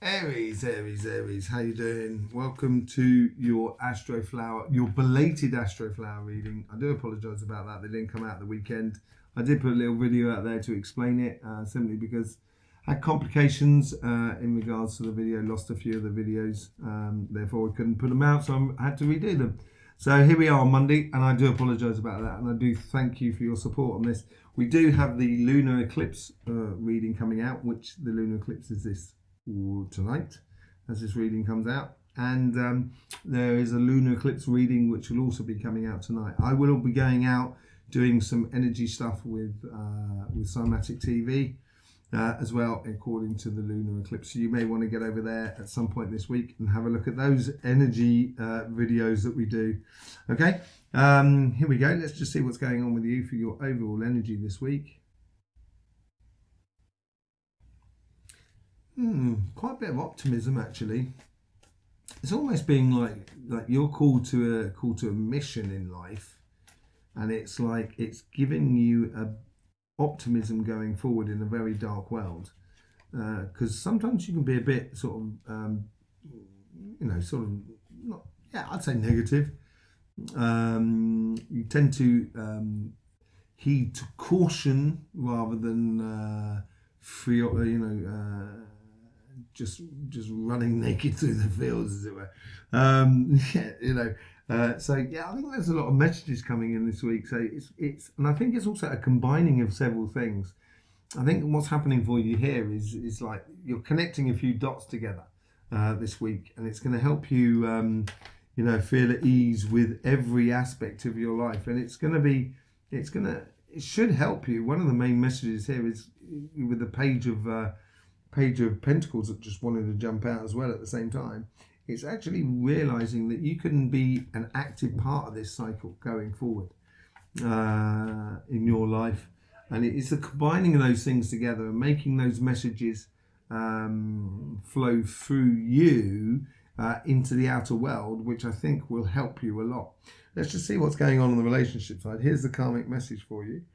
Aries, how you doing? Welcome to your Astroflower, your belated Astroflower reading. I do apologise about that, they didn't come out the weekend. I did put a little video out there to explain it, simply because I had complications in regards to the video, lost a few of the videos, therefore I couldn't put them out, so I had to redo them. So here we are on Monday, and I do apologise about that, and I do thank you for your support on this. We do have the lunar eclipse reading coming out, which the lunar eclipse is this tonight as this reading comes out, and there is a lunar eclipse reading which will also be coming out tonight. I will be going out doing some energy stuff with Cymatic TV as well, according to the lunar eclipse. So you may want to get over there at some point this week and have a look at those energy videos that we do. Okay, here we go. Let's just see what's going on with you for your overall energy this week. Quite a bit of optimism, actually. It's almost being like you're called to a mission in life, and it's like it's giving you a optimism going forward in a very dark world. Because sometimes you can be a bit sort of, not, yeah, I'd say negative. You tend to heed to caution rather than free, just running naked through the fields, as it were. So yeah, I think there's a lot of messages coming in this week. So it's and I think it's also a combining of several things. I think what's happening for you here is like you're connecting a few dots together this week, and it's going to help you, feel at ease with every aspect of your life, and it should help you. One of the main messages here is with the Page of Pentacles that just wanted to jump out as well at the same time. It's actually realizing that you can be an active part of this cycle going forward in your life, and it's the combining of those things together and making those messages flow through you into the outer world, which I think will help you a lot. Let's just see what's going on the relationship side. Here's the karmic message for you.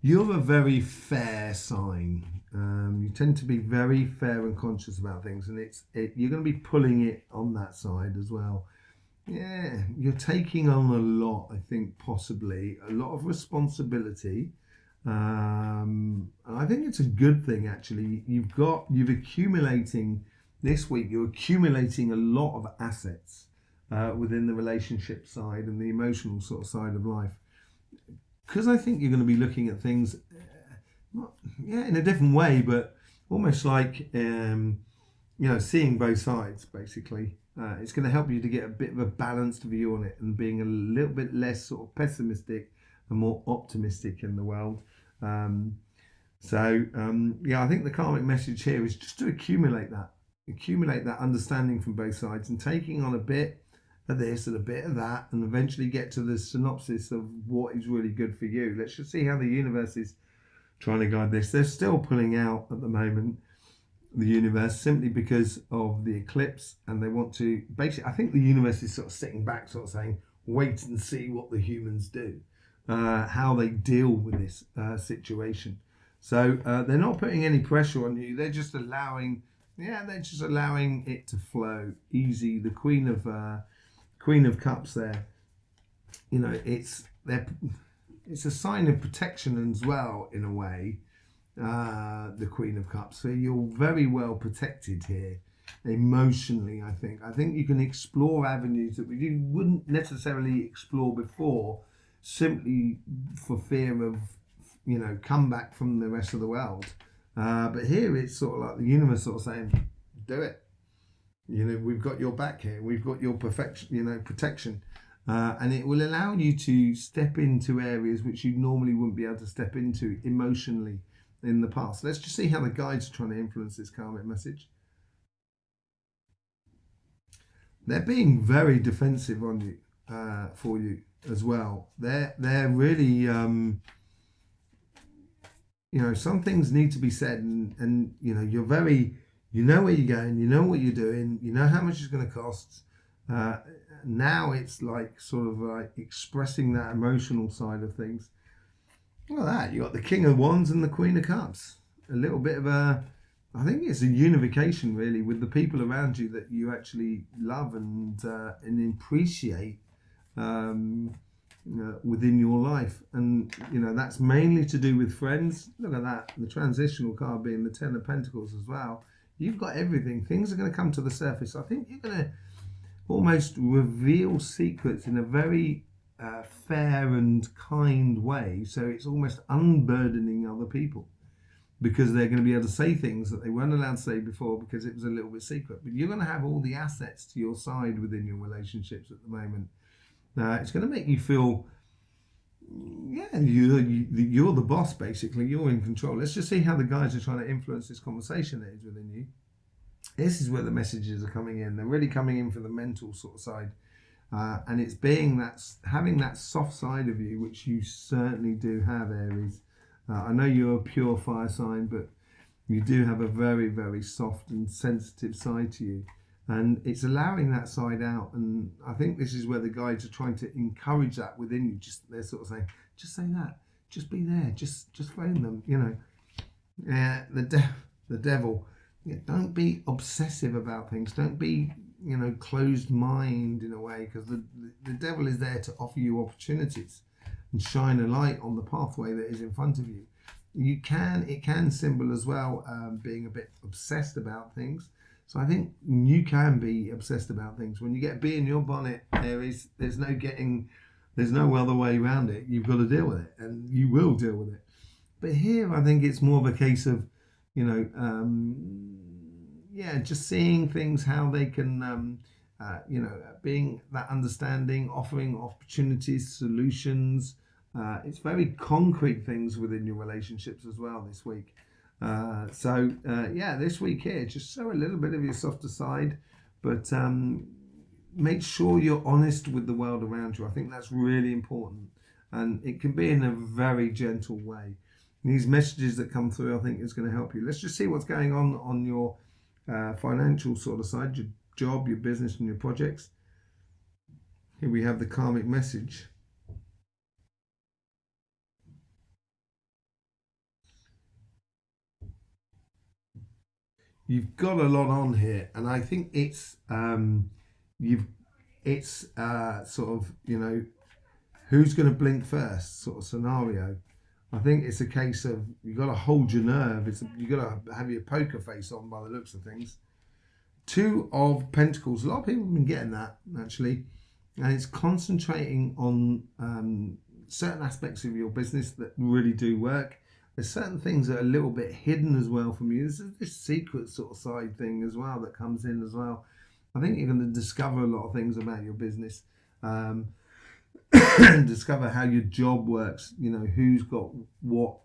You're a very fair sign. You tend to be very fair and conscious about things, and you're going to be pulling it on that side as well. Yeah, you're taking on a lot, I think, possibly a lot of responsibility. And I think it's a good thing, actually. You've accumulating this week, you're accumulating a lot of assets within the relationship side and the emotional sort of side of life. Because I think you're going to be looking at things, in a different way, but almost like, seeing both sides, basically. It's going to help you to get a bit of a balanced view on it and being a little bit less sort of pessimistic and more optimistic in the world. I think the karmic message here is just to accumulate that understanding from both sides and taking on a bit of this and a bit of that, and eventually get to the synopsis of what is really good for you. Let's just see how the universe is trying to guide this. They're still pulling out at the moment, the universe, simply because of the eclipse, and they want to basically, I think the universe is sort of sitting back, sort of saying, wait and see what the humans do, how they deal with this situation. So they're not putting any pressure on you. They're just allowing it to flow easy. The Queen of Cups there, it's a sign of protection as well, in a way. The Queen of Cups, so you're very well protected here emotionally. I think you can explore avenues that you wouldn't necessarily explore before, simply for fear of comeback from the rest of the world. But here it's sort of like the universe sort of saying, do it. We've got your back here. We've got your protection. And it will allow you to step into areas which you normally wouldn't be able to step into emotionally in the past. Let's just see how the guides are trying to influence this karmic message. They're being very defensive on you, for you as well. They're really, some things need to be said, and you're very You know where you're going, you know what you're doing, you know how much it's going to cost. Now it's like sort of like expressing that emotional side of things. Well, that you got the King of Wands and the Queen of Cups. A little bit of a, I think it's a unification really with the people around you that you actually love and appreciate within your life, and that's mainly to do with friends. Look at that, the transitional card being the Ten of Pentacles as well. You've got everything. Things are going to come to the surface. I think you're going to almost reveal secrets in a very fair and kind way, so it's almost unburdening other people, because they're going to be able to say things that they weren't allowed to say before because it was a little bit secret. But you're going to have all the assets to your side within your relationships at the moment. It's going to make you feel, yeah, you're the boss, basically. You're in control. Let's just see how the guys are trying to influence this conversation that is within you. This is where the messages are coming in. They're really coming in for the mental sort of side. And it's having that soft side of you, which you certainly do have, Aries. I know you're a pure fire sign, but you do have a very, very soft and sensitive side to you. And it's allowing that side out. And I think this is where the guides are trying to encourage that within you. They're sort of saying, just say that. Just be there. Just phone them, Yeah, the devil. Yeah, don't be obsessive about things. Don't be, closed mind in a way, because the devil is there to offer you opportunities and shine a light on the pathway that is in front of you. It can symbol as well being a bit obsessed about things. So I think you can be obsessed about things. When you get a bee in your bonnet, Aries, there's no other way around it. You've got to deal with it, and you will deal with it. But here, I think it's more of a case of, just seeing things, how they can, being that understanding, offering opportunities, solutions. It's very concrete things within your relationships as well this week. This week here, just show a little bit of your softer side, but make sure you're honest with the world around you. I think that's really important, and it can be in a very gentle way. These messages that come through, I think, is going to help you. Let's just see what's going on your financial sort of side, your job, your business, and your projects. Here we have the karmic message. You've got a lot on here, and I think it's sort of, who's going to blink first sort of scenario. I think it's a case of you've got to hold your nerve. You've got to have your poker face on by the looks of things. Two of Pentacles. A lot of people have been getting that, actually. And it's concentrating on certain aspects of your business that really do work. There's certain things that are a little bit hidden as well from you. There's this secret sort of side thing as well that comes in as well. I think you're going to discover a lot of things about your business. Discover how your job works, who's got what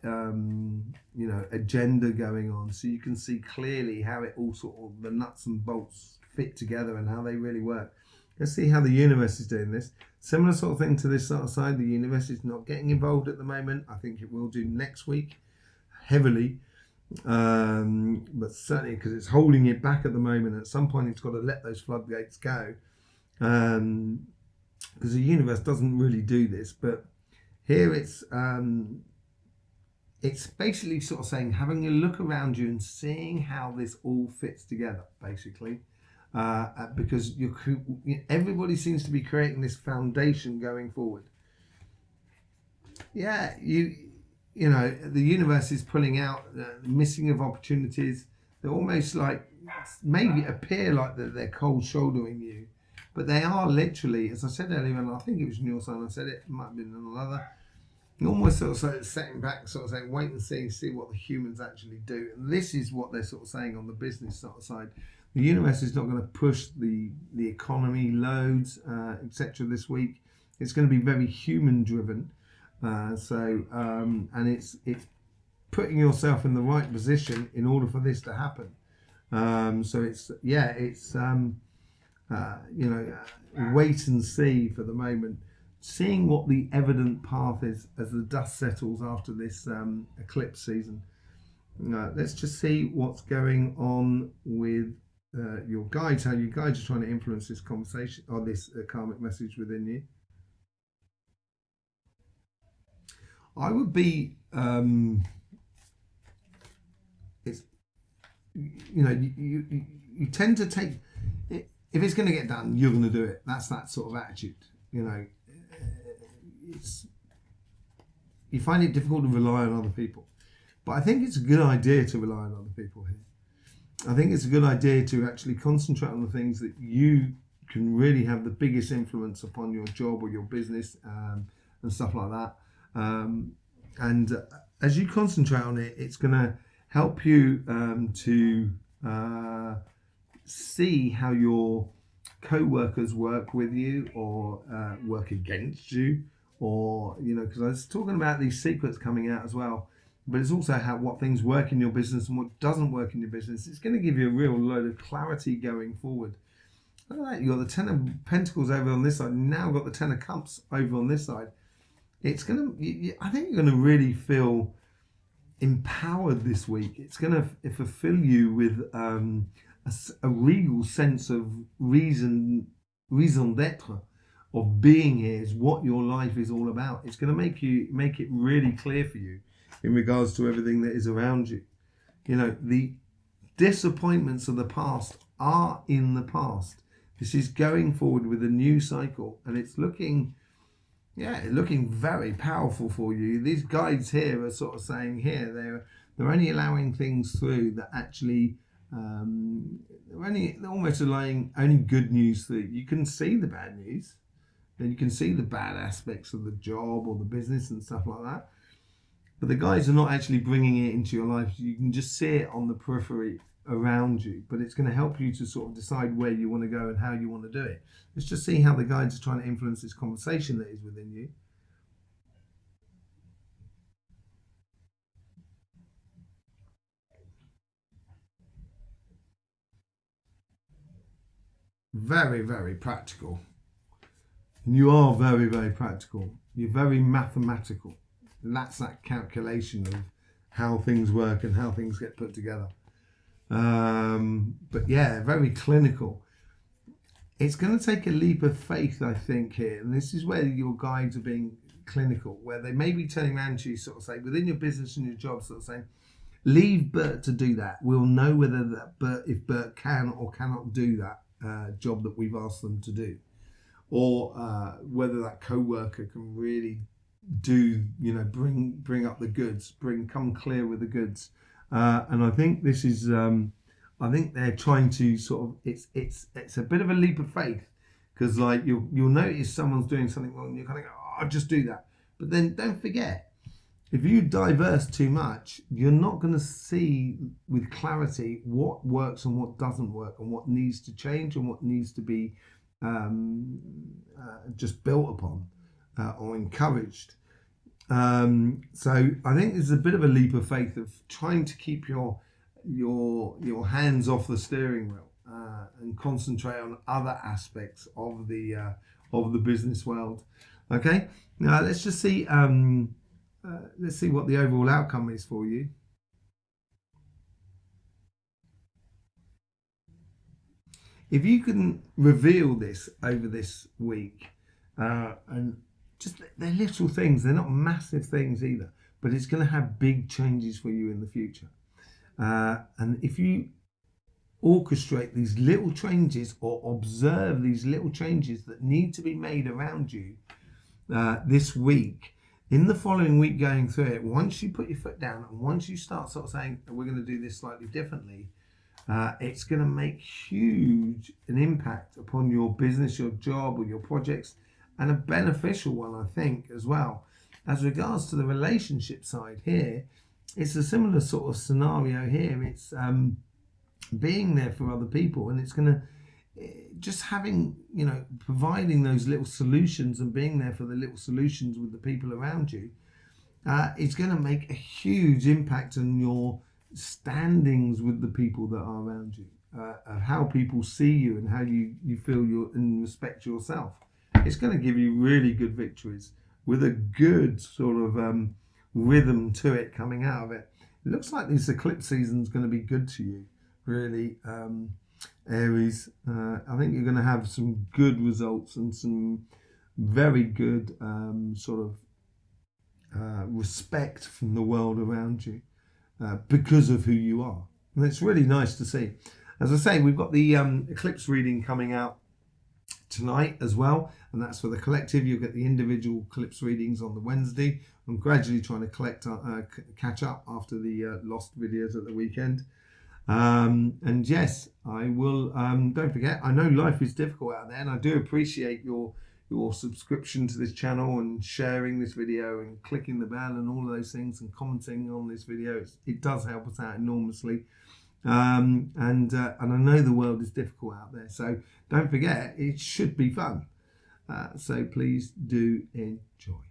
agenda going on, so you can see clearly how it all sort of, the nuts and bolts fit together and how they really work. Let's see how the universe is doing this. Similar sort of thing to this sort of side. The universe is not getting involved at the moment. I think it will do next week heavily, but certainly because it's holding it back at the moment. At some point it's got to let those floodgates go, because the universe doesn't really do this. But here it's basically sort of saying, having a look around you and seeing how this all fits together, basically, because everybody seems to be creating this foundation going forward. Yeah, the universe is pulling out the missing of opportunities. They're almost like, maybe appear like they're cold shouldering you, but they are literally, as I said earlier, and I think it was in your sign I said it might have been another, you're almost sort of setting back, sort of saying, wait and see what the humans actually do. And this is what they're sort of saying on the business sort of side. The universe is not going to push the economy loads, etc. this week. It's going to be very human driven. And it's putting yourself in the right position in order for this to happen. Wait and see for the moment, seeing what the evident path is as the dust settles after this eclipse season. Let's just see what's going on with your guides, how your guides are trying to influence this conversation or this karmic message within you. I would be, it's, you know, you tend to take, if it's going to get done, you're going to do it. That's that sort of attitude, you know. You find it difficult to rely on other people. But I think it's a good idea to rely on other people here. I think it's a good idea to actually concentrate on the things that you can really have the biggest influence upon your job or your business and stuff like that. And as you concentrate on it, it's going to help you to see how your co-workers work with you or work against you, or, you know, because I was talking about these secrets coming out as well. But it's also how what things work in your business and what doesn't work in your business. It's going to give you a real load of clarity going forward. Look at that. You've got the Ten of Pentacles over on this side. Now got the Ten of Cups over on this side. It's going to, I think you're going to really feel empowered this week. It's going to fulfill you with a real sense of raison d'etre, of being here, is what your life is all about. It's going to make it really clear for you in regards to everything that is around you. You know, the disappointments of the past are in the past. This is going forward with a new cycle, and it's looking very powerful for you. These guides here are sort of saying here they're only allowing things through that actually they're almost allowing only good news through. You can see the bad news, and you can see the bad aspects of the job or the business and stuff like that. But the guides are not actually bringing it into your life. You can just see it on the periphery around you, but it's going to help you to sort of decide where you want to go and how you want to do it. Let's just see how the guides are trying to influence this conversation that is within you. Very, very practical. And you are very, very practical. You're very mathematical. And that's that calculation of how things work and how things get put together. But yeah, very clinical. It's going to take a leap of faith, I think, here. And this is where your guides are being clinical, where they may be turning around to you, sort of say, within your business and your job, sort of saying, leave Bert to do that. We'll know whether if Bert can or cannot do that job that we've asked them to do. Or whether that co-worker can really do, you know, bring up the goods, come clear with the goods. And I think this is, I think they're trying to sort of, it's a bit of a leap of faith, because like you'll notice someone's doing something wrong and you're kind of go, oh, I'll just do that. But then don't forget, if you diverse too much, you're not going to see with clarity what works and what doesn't work, and what needs to change and what needs to be just built upon or encouraged. So I think there's a bit of a leap of faith of trying to keep your hands off the steering wheel and concentrate on other aspects of the business world. Okay, now let's just see. Let's see what the overall outcome is for you. If you can reveal this over this week, and just they're little things, they're not massive things either, but it's going to have big changes for you in the future. And if you orchestrate these little changes or observe these little changes that need to be made around you this week, in the following week going through it, once you put your foot down and once you start sort of saying, we're going to do this slightly differently, it's going to make huge an impact upon your business, your job, or your projects, and a beneficial one, I think, as well. As regards to the relationship side here, it's a similar sort of scenario here. It's being there for other people, and it's going to just having, you know, providing those little solutions and being there for the little solutions with the people around you. It's going to make a huge impact on your standings with the people that are around you, of how people see you and how you feel and respect yourself. It's going to give you really good victories with a good sort of rhythm to it coming out of it. it looks like this eclipse season is going to be good to you, really, Aries. I think you're going to have some good results and some very good sort of respect from the world around you because of who you are. And it's really nice to see. As I say, we've got the eclipse reading coming out tonight as well, and that's for the collective. You'll get the individual eclipse readings on the Wednesday. I'm gradually trying to catch up after the lost videos at the weekend. And yes, I will. Don't forget, I know life is difficult out there, and I do appreciate your subscription to this channel and sharing this video and clicking the bell and all of those things and commenting on this video. It does help us out enormously. And I know the world is difficult out there, so don't forget, it should be fun. So please do enjoy.